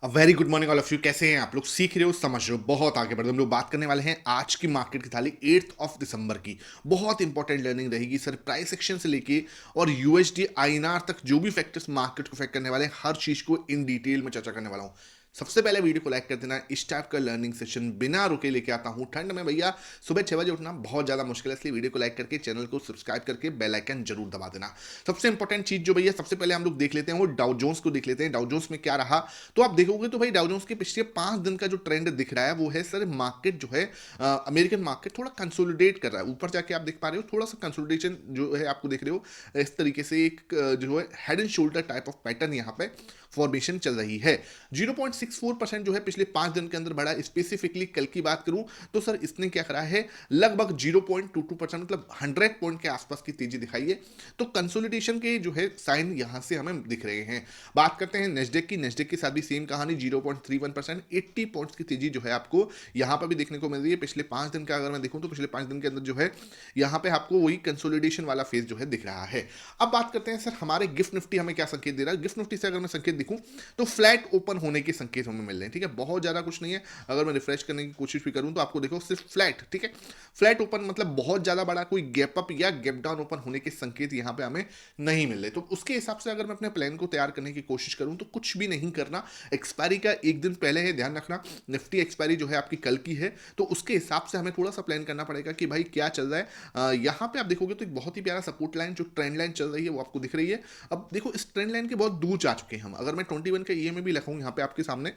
Very good morning all of you. कैसे हैं आप लोग? सीख रहे हो, समझ रहे हो, बहुत आगे बढ़ रहे हो। हम लोग बात करने वाले हैं आज की मार्केट की थाली 8 ऑफ दिसंबर की। बहुत इंपॉर्टेंट लर्निंग रहेगी सर, प्राइस एक्शन से लेके और यूएसडी आईएनआर तक जो भी फैक्टर्स मार्केट को अफेक्ट करने वाले हैं, हर चीज को इन डिटेल में चर्चा करने वाला हूं। सबसे पहले वीडियो को लाइक कर देना। इस टाइप का लर्निंग सेशन बिना रुके लेके आता हूं। ठंड में भैया सुबह 6 बजे उठना बहुत ज्यादा मुश्किल है, इसलिए वीडियो को लाइक करके चैनल को सब्सक्राइब करके बेल आइकन जरूर दबा देना। सबसे इंपॉर्टेंट चीज जो भैया सबसे पहले हम लोग देख लेते हैं वो डाउ जोन्स को देख लेते हैं। डाउ जोन्स में क्या रहा तो आप देखोगे तो भाई डाउ जोन्स के पिछले 5 दिन का जो ट्रेंड दिख रहा है वो है सर, मार्केट जो है अमेरिकन मार्केट थोड़ा कंसोलिडेट कर रहा है। ऊपर जाके आप देख पा रहे हो थोड़ा सा कंसोलिडेशन जो है आपको दिख रहे हो। इस तरीके से एक जो है head and shoulder type of pattern यहाँ पे फॉर्मेशन चल रही है। 0.64% जो है पिछले 5 दिन के अंदर बढ़ा। स्पेसिफिकली कल की बात करूं तो सर इसने क्या करा है, लगभग 0.22% मतलब 100 पॉइंट के आसपास की तेजी दिखाई है। तो कंसोलिडेशन के जो है साइन यहां से हमें दिख रहे हैं। बात करते हैं नेस्डेक की। नेस्डेक के साथ भी सेम कहानी, 0.31%, 80 पॉइंट्स की तेजी जो है आपको यहां पर भी देखने को मिल रही है। पिछले 5 दिन का अगर मैं देखूं तो पिछले 5 दिन के अंदर जो है यहां पे आपको वही कंसोलिडेशन वाला फेज जो है दिख रहा है। अब बात करते हैं सर हमारे गिफ्ट निफ्टी हमें क्या संकेत दे रहा है। गिफ्ट निफ्टी से अगर मैं संकेत देखूं तो फ्लैट ओपन होने के संकेत हमें मिल रहे हैं। ठीक है, बहुत ज्यादा कुछ नहीं है। अगर मैं रिफ्रेश करने की कोशिश भी करूं तो आपको देखो सिर्फ फ्लैट, ठीक है, फ्लैट ओपन मतलब बहुत ज्यादा बड़ा कोई गैप अप या गैप डाउन ओपन होने के संकेत यहां पे हमें नहीं मिल रहे। तो उसके हिसाब से अगर मैं अपने प्लान को तैयार करने की कोशिश करूं तो कुछ भी नहीं करना। एक्सपायरी का एक दिन पहले है, ध्यान रखना। निफ्टी एक्सपायरी जो है आपकी कल की है, तो उसके हिसाब से हमें थोड़ा सा प्लान करना पड़ेगा कि भाई क्या चल रहा है। यहाँ पे आप देखोगे तो एक बहुत ही प्यारा सपोर्ट लाइन जो ट्रेंड लाइन चल रही है वो आपको दिख रही है। अब देखो इस ट्रेंड लाइन के बहुत दूर जा चुके हैं हम। अगर मैं 21 का ईएमए भी लिखाऊं यहाँ पे आपके सामने,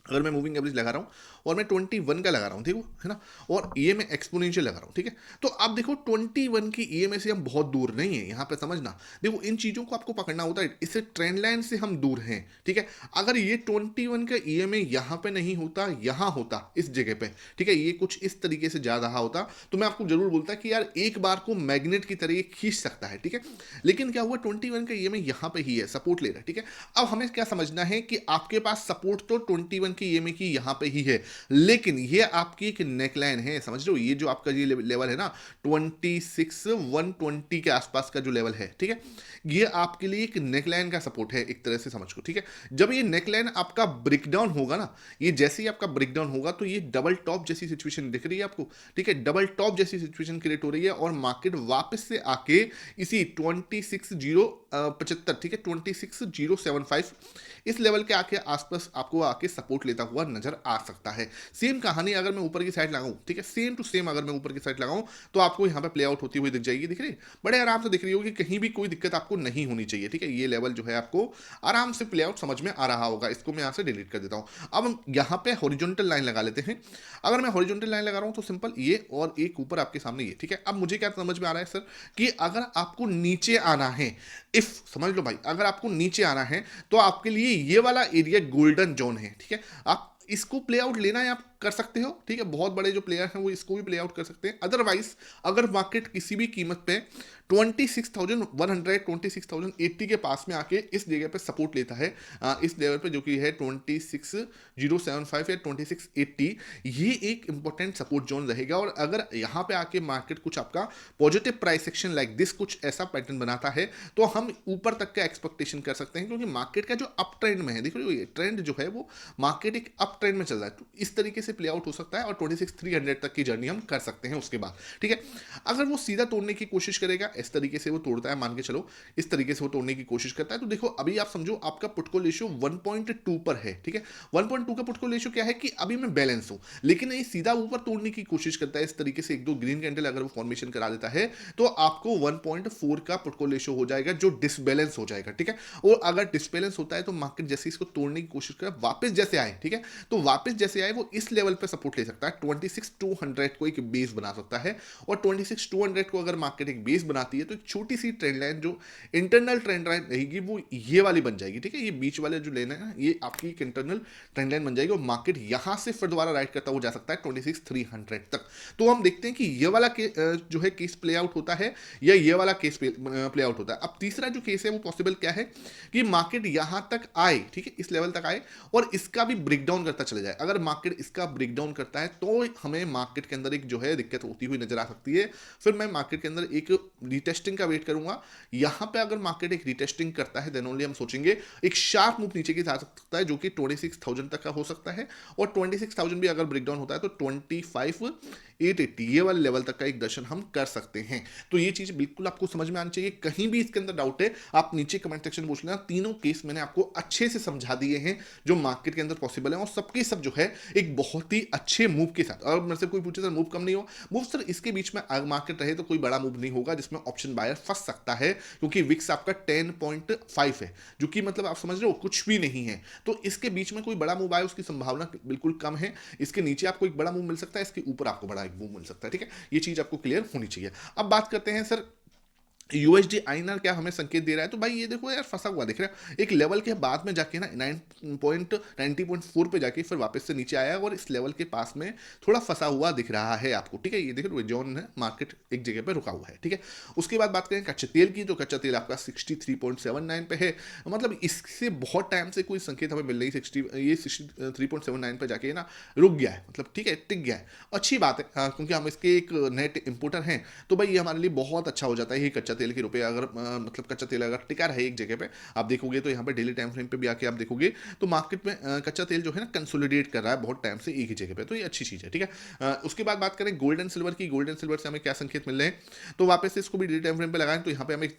अगर मैं मूविंग एवरेज लगा रहा हूँ और मैं 21 का लगा रहा हूँ, ठीक है ना, और ये मैं एक्सपोनेंशियल लगा रहा हूँ, ठीक है, तो आप देखो 21 की ईएमए से हम बहुत दूर नहीं है। यहाँ पे समझना, देखो इन चीजों को आपको पकड़ना होता है। इससे ट्रेंड लाइन से हम दूर हैं, ठीक है। अगर ये 21 का ईएमए यहाँ पे नहीं होता, यहाँ होता इस जगह पे, ठीक है, ये कुछ इस तरीके से जा रहा होता तो मैं आपको जरूर बोलता कि यार एक बार को मैग्नेट की तरह ये खींच सकता है, ठीक है। लेकिन क्या हुआ, 21 का ईएमए यहाँ पे ही है, सपोर्ट ले रहा है, ठीक है। अब हमें क्या समझना है कि आपके पास सपोर्ट तो 21 की ईएमए की यहां पे ही है, लेकिन ये आपकी एक नेकलाइन है, समझ रहे हो। ये जो आपका ये लेवल है ना 26,120 के आसपास का जो लेवल है, ठीक है, ये आपके लिए एक नेकलाइन का सपोर्ट है, एक तरह से समझ को, ठीक है। जब ये नेकलाइन आपका ब्रेकडाउन होगा ना, ये जैसे ही आपका ब्रेकडाउन होगा तो ये डबल टॉप जैसी सिचुएशन दिख रही है आपको, ठीक है, डबल टॉप जैसी सिचुएशन क्रिएट हो रही है और मार्केट वापस से आके इसी 26,075, ठीक है, 26,075 इस लेवल के आके आसपास आपको आके सपोर्ट लेता हुआ नजर आ सकता है। सेम कहानी अगर मैं ऊपर की साइड लगाऊं, ठीक है, सेम टू सेम अगर मैं ऊपर की साइड लगाऊं तो आपको यहां पे प्ले आउट होती हुई दिख जाएगी, दिख रही है, बड़े आराम से दिख रही होगी, कहीं भी कोई दिक्कत आपको नहीं होनी चाहिए, ठीक है। ये लेवल जो है आपको आराम से प्ले आउट समझ में आ रहा होगा। इसको मैं यहां से डिलीट कर देता हूं। अब हम यहां पे हॉरिजॉन्टल लाइन लगा लेते हैं। अगर मैं हॉरिजॉन्टल लाइन लगा रहा हूं तो सिंपल ये और एक ऊपर आपके सामने ये, ठीक है। अब मुझे क्या समझ में आ रहा है सर कि अगर आपको नीचे आना है, इफ समझ लो भाई, अगर आपको नीचे आना है तो आपके लिए ये वाला एरिया गोल्डन जोन है, ठीक है। आप इसको प्ले आउट लेना है, आप कर सकते हो, ठीक है। बहुत बड़े जो प्लेयर हैं वो इसको भी प्ले आउट कर सकते हैं। अदरवाइज अगर मार्केट किसी भी कीमत पे 26,100 26,080 के पास में आके इस जगह पे सपोर्ट लेता है, इस लेवल पे जो कि है 26,075 या 26,80, ये एक इंपॉर्टेंट सपोर्ट जोन रहेगा। और अगर यहाँ पे आके मार्केट कुछ आपका positive price action like this कुछ ऐसा पैटर्न बनाता है तो हम ऊपर तक का एक्सपेक्टेशन कर सकते हैं, क्योंकि मार्केट का जो अप ट्रेंड में है, देखो ये ट्रेंड जो है वो मार्केट एक अप ट्रेंड में चल रहा है, तो इस तरीके से प्ले आउट हो सकता है और 26,300 तक की जर्नी हम कर सकते हैं उसके बाद, ठीक है। अगर वो सीधा तोड़ने की कोशिश करेगा, इस तरीके से वो तोड़ता है, मान के चलो इस तरीके से वो तोड़ने की कोशिश करता है, तो देखो अभी आप समझो आपका पुट कॉल रेशियो 1.2 पर है, ठीक है। 1.2 का पुट कॉल रेशियो क्या है कि अभी मैं बैलेंस हूं, लेकिन ये सीधा ऊपर तोड़ने की कोशिश करता है, इस तरीके से एक दो ग्रीन कैंडल अगर वो फॉर्मेशन करा देता है तो आपको 1.4 का पुट कॉल रेशियो हो जाएगा जो डिसबैलेंस हो जाएगा, ठीक है। और अगर डिसबैलेंस होता है तो मार्केट जैसे इसको तोड़ने की कोशिश करे, वापस जैसे आए, ठीक है, तो वापस जैसे आए वो इस लेवल पे सपोर्ट ले सकता है। 26,200 को एक बेस बना सकता है और 26,200 को अगर मार्केट एक बेस बनाती है तो एक छोटी सी ट्रेंड लाइन जो इंटरनल ट्रेंड लाइन रहेगी वो ये वाली बन जाएगी, ठीक है। ये बीच वाले जो लेना है ये आपकी एक इंटरनल ट्रेंड लाइन बन जाएगी और मार्केट यहां से फिर दोबारा राइट करता हुआ जा सकता है 26,300 तक। तो हम देखते हैं कि ये वाला जो है केस प्ले आउट होता है या ये वाला केस प्ले आउट होता है। अब तीसरा जो केस है वो पॉसिबल क्या है कि मार्केट यहां तक आए, ठीक है, इस लेवल तक आए और इसका भी ब्रेकडाउन करता चले जाए। अगर मार्केट इसका ब्रेक डाउन करता है तो हमें मार्केट के अंदर एक जो है दिक्कत होती हुई नजर आ सकती है। फिर मैं मार्केट के अंदर एक रीटेस्टिंग का वेट करूंगा। यहाँ पे अगर मार्केट एक रीटेस्टिंग करता है देन ओनली हम सोचेंगे एक शार्प मूव नीचे की जा सकता है जो कि 26,000 तक का हो सकता है, और 26,000 भी अगर ब्रेकडाउन होता है तो 25,880 ये वाले लेवल तक का एक दर्शन हम कर सकते हैं। तो ये चीज बिल्कुल आपको समझ में आनी चाहिए। कहीं भी इसके अंदर डाउट है आप नीचे कमेंट सेक्शन पूछ लेना। तीनों केस मैंने आपको अच्छे से समझा दिए हैं जो मार्केट के अंदर पॉसिबल है, और सबके सब जो है एक बहुत ही अच्छे मूव के साथ। और मेरे से कोई पूछे सर मूव कम नहीं हो, मूव सर इसके बीच में मार्केट रहे तो कोई बड़ा मूव नहीं होगा जिसमें ऑप्शन बायर फंस सकता है, क्योंकि विक्स आपका 10.5 है जो कि मतलब आप समझ रहे हो कुछ भी नहीं है। तो इसके बीच में कोई बड़ा मूव आए उसकी संभावना बिल्कुल कम है। इसके नीचे आपको एक बड़ा मूव मिल सकता है, इसके ऊपर आपको बड़ा एक मूव मिल सकता है। ठीक है, ये चीज आपको क्लियर होनी चाहिए। अब बात करते हैं सर यूएसडी आईएनआर क्या हमें संकेत दे रहा है। तो भाई ये देखो यार फंसा हुआ दिख रहा है, एक लेवल के बाद में जाके ना 90.4 पे जाके फिर वापस से नीचे आया और इस लेवल के पास में थोड़ा फंसा हुआ दिख रहा है आपको। ठीक है, ये देखो जोन है, मार्केट एक जगह पे रुका हुआ है। ठीक है, उसके बाद बात करें कच्चे तेल की, तो कच्चा तेल आपका 63.79 पे है। मतलब इससे बहुत टाइम से कोई संकेत हमें मिल रही 63.79 पे जाके ना रुक गया है, मतलब ठीक है टिक गया है। अच्छी बात है हाँ, क्योंकि हम इसके एक नेट इंपोर्टर हैं तो भाई ये हमारे लिए बहुत अच्छा हो जाता है। ये कच्चा तेल के रुपए अगर मतलब कच्चा तेल अगर टिका रहे एक जगह पे, आप देखोगे तो यहाँ पे डेली टाइम फ्रेम पे भी आके आप देखोगे तो मार्केट में कच्चा तेल जो है ना कंसोलिडेट कर रहा है बहुत टाइम से एक ही जगह पे, तो ये अच्छी चीज है। ठीक है, उसके बाद बात करें गोल्ड एंड सिल्वर की। गोल्ड एंड सिल्वर से हमें क्या संकेत मिल रहे हैं, तो वापस से इसको भी डेली टाइम फ्रेम पे लगाएं तो यहाँ पे हमें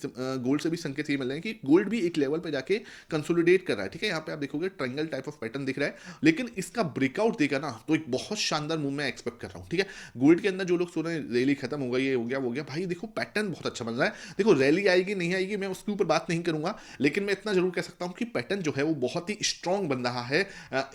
गोल्ड से भी संकेत ये मिल रहे हैं कि गोल्ड भी एक लेवल पे जाके कंसोलिडेट कर रहा है। ठीक है, यहाँ पे आप देखोगे ट्रायंगल टाइप ऑफ पैटर्न दिख रहा है, लेकिन इसका ब्रेकआउट देगा ना तो एक बहुत शानदार मूव मैं एक्सपेक्ट कर रहा हूँ। ठीक है, गोल्ड के अंदर जो लोग सोच रहे हैं रैली खत्म हो गई, ये हो गया वो हो गया, भाई देखो पैटर्न बहुत अच्छा बन रहा है। देखो रैली आएगी नहीं आएगी मैं उसके ऊपर बात नहीं करूंगा, लेकिन मैं इतना जरूर कह सकता हूं कि पैटर्न जो है वो बहुत ही स्ट्रांग बन रहा है।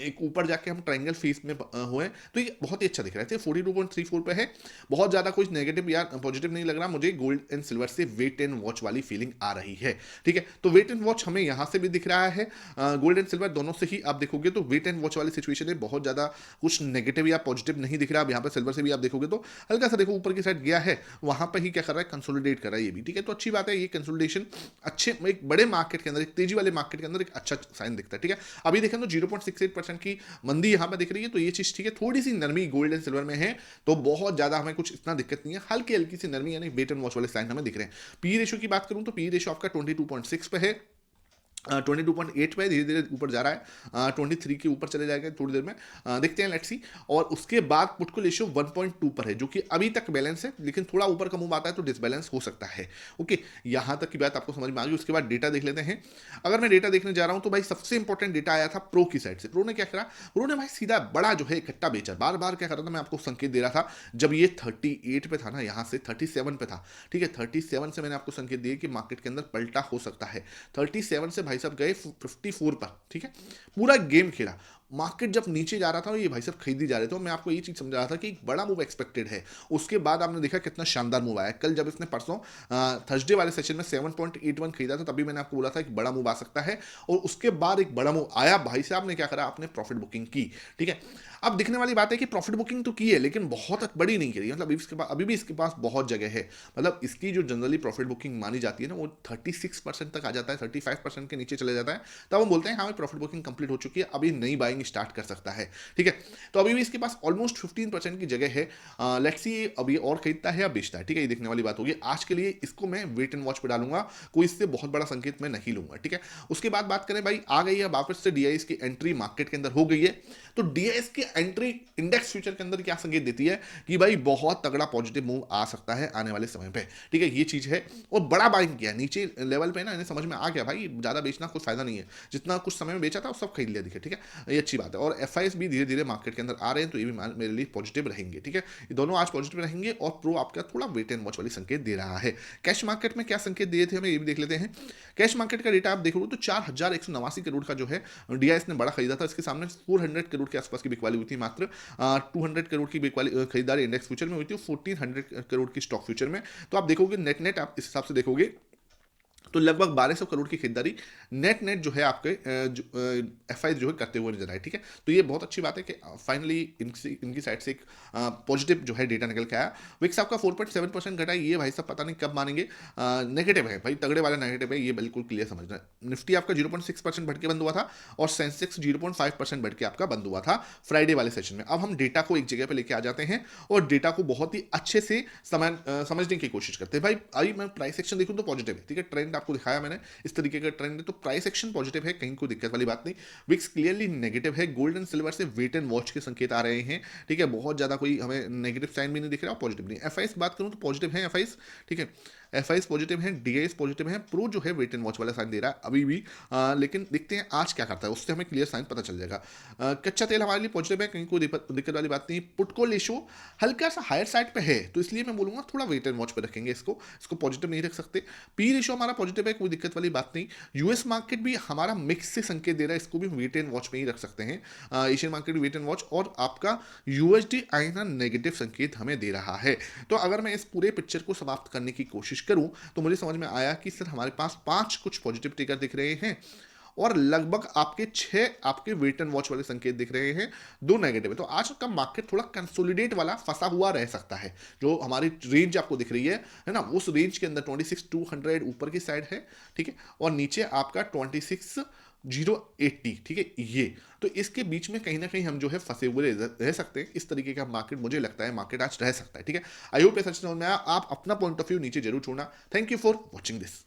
एक ऊपर जाके हम ट्रायंगल फेस में हुए तो ये बहुत ही अच्छा दिख रहा है। 42.34 पे है, बहुत ज्यादा कुछ नेगेटिव या पॉजिटिव नहीं लग रहा मुझे। गोल्ड एंड सिल्वर से वेट एंड वॉच वाली फीलिंग आ रही है। ठीक है, तो वेट एंड वॉच हमें यहां से भी दिख रहा है, गोल्ड एंड सिल्वर दोनों से ही आप देखोगे तो वेट एंड वॉच वाली सिचुएशन है, बहुत ज्यादा कुछ नेगेटिव या पॉजिटिव नहीं दिख रहा। अब यहाँ पर सिल्वर से भी आप देखोगे तो हल्का सा देखो ऊपर की साइड गया है, वहां पर ही क्या कर रहा है कंसोलिडेट कर रहा है ये भी। ठीक है, तो अच्छी बात है, ये कंसोलिडेशन अच्छे एक बड़े मार्केट के अंदर, एक तेजी वाले मार्केट के अंदर एक अच्छा साइन दिखता है। ठीक है, अभी देखें तो 0.68% की मंदी यहां पर दिख रही है, तो ये चीज ठीक है। थोड़ी सी नरमी गोल्ड एंड सिल्वर में है तो बहुत ज्यादा हमें कुछ इतना दिक्कत नहीं है, हल्की हल्की सी नरमी यानी वेट एंड वॉच वाले साइन हमें दिख रहे हैं। पी रेशियो की बात करूं तो पी रेशियो आपका 22.6 पे है, 22.8 पे धीरे धीरे ऊपर जा रहा है, 23 के ऊपर चले जाएगा थोड़ी देर में, देखते हैं लेट्स सी। और उसके बाद पुट को रेशियो 1.2 पर है जो कि अभी तक बैलेंस है, लेकिन थोड़ा ऊपर का मूव आता है तो डिसबैलेंस हो सकता है। ओके, यहां तक की बात आपको समझ में आ गई। उसके बाद डेटा देख लेते हैं। अगर मैं डेटा देखने जा रहा हूं तो भाई सबसे इंपॉर्टेंट डेटा आया था प्रो की साइड से। प्रो ने क्या करा, प्रो ने भाई सीधा बड़ा जो है इकट्ठा बेचा, बार बार क्या कर रहा था, मैं आपको संकेत दे रहा था जब ये 38 पे था ना, यहां से 37 पे था। ठीक है, 37 से मैंने आपको संकेत दिए कि मार्केट के अंदर पलटा हो सकता है। 37 से भाई साहब गए 54 पर। ठीक है, पूरा गेम खेला। मार्केट जब नीचे जा रहा था ये भाई साहब खरीदी जा रहे थे, मैं आपको ये चीज समझा रहा था कि एक बड़ा मूव एक्सपेक्टेड है। उसके बाद आपने देखा कितना शानदार मूव आया। कल जब इसने परसों थर्सडे वाले सेशन में 7.81 खरीदा था तभी मैंने आपको बोला था कि बड़ा मूव आ सकता है, और उसके बाद एक बड़ा मूव आया। भाई साहब ने क्या करा, आपने प्रॉफिट बुकिंग की। ठीक है, अब दिखने वाली बात है कि प्रॉफिट बुकिंग तो की है लेकिन बहुत बड़ी नहीं करी, मतलब अभी भी इसके पास बहुत जगह है। मतलब इसकी जो जनरली प्रॉफिट बुकिंग मानी जाती है ना वो 36% तक आ जाता है, 35% के नीचे चले जाता है, तब हम बोलते हैं हाँ प्रॉफिट बुकिंग कंप्लीट हो चुकी है, अभी नई बाइंग स्टार्ट कर सकता है। ठीक है, तो अभी भी इसके पास ऑलमोस्ट 15% की जगह है। लेट्स सी अभी और खरीदता है या बेचता है। ठीक है, ये देखने वाली बात होगी। आज के लिए इसको मैं वेट एंड वॉच पे डालूंगा, कोई इससे बहुत बड़ा संकेत मैं नहीं लूंगा। ठीक है, उसके बाद बात करें भाई आ गई है वापस से डीआईएस की एंट्री मार्केट के अंदर हो गई है। तो डीआईएस की एंट्री इंडेक्स फ्यूचर के अंदर क्या संकेत देती है कि भाई बहुत तगड़ा पॉजिटिव मूव आ सकता है आने वाले समय पे। ठीक है, ये चीज है, और बड़ा बाइंग किया नीचे लेवल पे ना, इन्हें समझ में आ गया भाई ज्यादा बेचना कुछ फायदा नहीं है, जितना कुछ समय में बेचा था वो सब खरीद लिया। दिखे, ठीक है, ये अच्छी बात है। और एफआईएस भी धीरे धीरे मार्केट के अंदर आ रहे हैं तो ये भी मेरे लिए पॉजिटिव रहेंगे। ठीक है, ये दोनों आज पॉजिटिव रहेंगे, और प्रो आपका थोड़ा वेट एंड वॉच वाली संकेत दे रहा है। कैश मार्केट में क्या संकेत दिए थे हमें ये भी देख लेते हैं। कैश मार्केट का डेटा आप देखोगे तो 4189 करोड़ का जो है डीआईएस ने बड़ा खरीदा था, इसके सामने 400 करोड़ के आसपास की बिकवाली हुई थी, मात्र 200 करोड़ की खरीदारी इंडेक्स फ्यूचर में हुई थी, 1400 करोड़ की स्टॉक फ्यूचर में। तो आप देखोगे नेट नेट आप इस हिसाब से देखोगे तो लगभग 1200 करोड़ की खरीदारी नेट नेट जो है आपके एफआई जो है करते हुए नजर आए, ठीक है। तो ये बहुत अच्छी बात है कि फाइनली इनकी साइड से एक पॉजिटिव जो है डेटा निकल के आया। विक्स आपका 4.7% घटा है, ये भाई साहब पता नहीं कब मानेंगे। नेगेटिव है भाई, तगड़े वाला नेगेटिव है, ये बिल्कुल क्लियर समझना है। निफ्टी आपका 0.6% बढ़ के बंद हुआ था और सेंसेक्स 0.5% बढ़ के आपका बंद हुआ था फ्राइडे वाले सेशन में। अब हम डेटा को एक जगह पे लेके आ जाते हैं और डेटा को बहुत ही अच्छे से समझने की कोशिश करते हैं। भाई आई मैं प्राइस एक्शन देखूं तो पॉजिटिव है, ठीक है। ट्रेंड आपको दिखाया मैंने, इस तरीके का ट्रेंड है, तो प्राइस एक्शन पॉजिटिव है, कहीं कोई दिक्कत वाली बात नहीं। विक्स क्लियरली नेगेटिव है, गोल्ड एंड सिल्वर से वेट एंड वॉच के संकेत आ रहे हैं, ठीक है। बहुत ज्यादा कोई हमें नेगेटिव साइन भी नहीं दिख रहा, पॉजिटिव नहीं। एफआईएस बात करूं तो पॉजिटिव है एफआईएस, ठीक है। एफआईएस पॉजिटिव है, डीआईएस पॉजिटिव है, प्रो जो है वेट एंड वॉच वाला साइन दे रहा है अभी भी, लेकिन देखते हैं आज क्या करता है, उससे हमें क्लियर साइन पता चल जाएगा। कच्चा तेल हमारे लिए पॉजिटिव है, कहीं कोई दिक्कत वाली बात नहीं। पुट को रेशो हल्का सा हायर साइड पे है, तो इसलिए मैं बोलूंगा थोड़ा वेट एंड वॉच पे रखेंगे इसको, इसको पॉजिटिव नहीं रख सकते। पी रेशो हमारा पॉजिटिव है, कोई दिक्कत वाली बात नहीं। यूएस मार्केट भी हमारा मिक्स से संकेत दे रहा है, इसको भी वेट एंड वॉच में ही रख सकते हैं। एशियन मार्केट भी वेट एंड वॉच, और आपका यूएसडी आईना नेगेटिव संकेत हमें दे रहा है। तो अगर मैं इस पूरे पिक्चर को समाप्त करने की कोशिश करूं तो मुझे समझ में आया कि सर हमारे पास 5 कुछ पॉजिटिव ट्रिगर दिख रहे हैं और लगभग आपके 6 आपके वेट एंड वॉच वाले संकेत दिख रहे हैं, 2 नेगेटिव है। तो आज का मार्केट थोड़ा कंसोलिडेट वाला फंसा हुआ रह सकता है। जो हमारी रेंज आपको दिख रही है ना, उस रेंज के अंदर 26,200 ऊपर की साइड है, ठीक है, और नीचे आपका 26,080, ठीक है ये। तो इसके बीच में कहीं ना कहीं हम जो है फंसे हुए रह सकते हैं। इस तरीके का मार्केट मुझे लगता है मार्केट आज रह सकता है, ठीक है। आई होप ये सच समझ में आया। आप अपना पॉइंट ऑफ व्यू नीचे जरूर छोड़ना। Thank you for watching this.